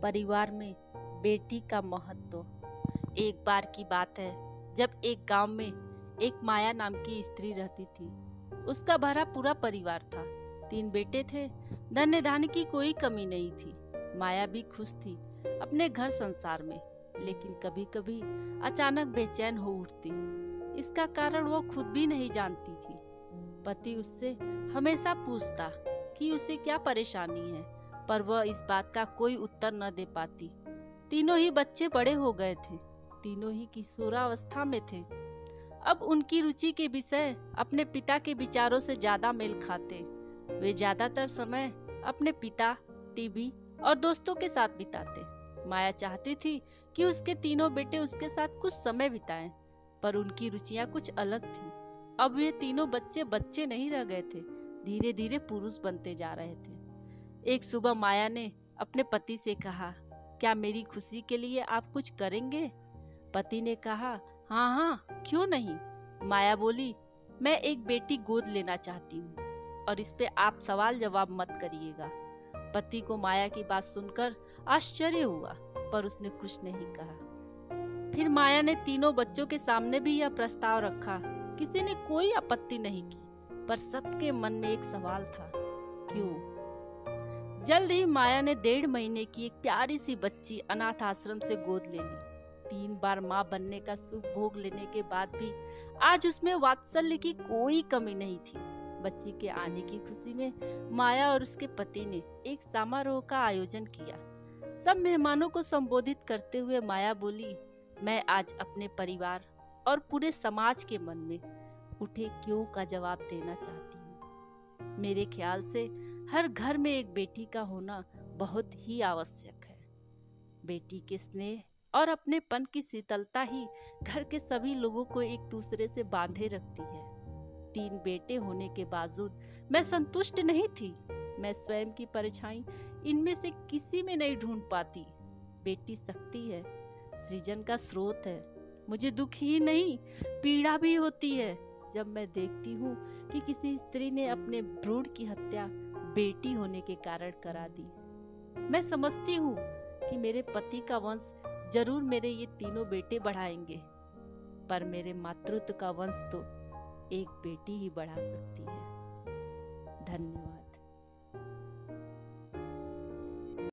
परिवार में बेटी का महत्व। एक बार की बात है जब एक गांव में एक माया नाम की स्त्री रहती थी। उसका भरा पूरा परिवार था। 3 बेटे थे। धन्य धान्य की कोई कमी नहीं थी। माया भी खुश थी अपने घर संसार में, लेकिन कभी कभी अचानक बेचैन हो उठती। इसका कारण वो खुद भी नहीं जानती थी। पति उससे हमेशा पूछता कि उसे क्या परेशानी है, पर वह इस बात का कोई उत्तर न दे पाती। तीनों ही बच्चे बड़े हो गए थे। तीनों ही किशोरावस्था में थे। अब उनकी रुचि के विषय अपने पिता के विचारों से ज्यादा मेल खाते। वे ज्यादातर समय अपने पिता, टीवी और दोस्तों के साथ बिताते। माया चाहती थी कि उसके तीनों बेटे उसके साथ कुछ समय बिताएं, पर उनकी रुचियां कुछ अलग थी। अब वे तीनों बच्चे नहीं रह गए थे, धीरे धीरे पुरुष बनते जा रहे थे। एक सुबह माया ने अपने पति से कहा, क्या मेरी खुशी के लिए आप कुछ करेंगे? पति ने कहा, हाँ हाँ, क्यों नहीं। माया बोली, मैं एक बेटी गोद लेना चाहती हूँ और इस पे आप सवाल जवाब मत करिएगा। पति को माया की बात सुनकर आश्चर्य हुआ, पर उसने कुछ नहीं कहा। फिर माया ने तीनों बच्चों के सामने भी यह प्रस्ताव रखा। किसी ने कोई आपत्ति नहीं की, पर सबके मन में एक सवाल था, क्यों? जल्द ही माया ने 1.5 महीने की एक प्यारी सी बच्ची अनाथ आश्रम से गोद ले ली। 3 बार माँ बनने का सुख भोग लेने के बाद भी आज उसमें वात्सल्य की कोई कमी नहीं थी। बच्ची के आने की खुशी में माया और उसके पति ने एक समारोह का आयोजन किया। सब मेहमानों को संबोधित करते हुए माया बोली, मैं आज अपने परिवार और पूरे समाज के मन में उठे क्यों का जवाब देना चाहती हूँ। मेरे ख्याल से हर घर में एक बेटी का होना बहुत ही आवश्यक है। बेटी के स्नेह और अपनेपन की शीतलता ही घर के सभी लोगों को एक दूसरे से बांधे रखती है। 3 बेटे होने के बावजूद मैं संतुष्ट नहीं थी। मैं स्वयं की परछाई इनमें से किसी में नहीं ढूंढ पाती। बेटी शक्ति है, सृजन का स्रोत है। मुझे दुख ही नहीं, पीड़ा भी होती है जब मैं देखती हूँ कि किसी स्त्री ने अपने भ्रूण की हत्या बेटी होने के कारण करा दी। मैं समझती हूँ कि मेरे पति का वंश जरूर मेरे ये तीनों बेटे बढ़ाएंगे, पर मेरे मातृत्व का वंश तो एक बेटी ही बढ़ा सकती है। धन्यवाद।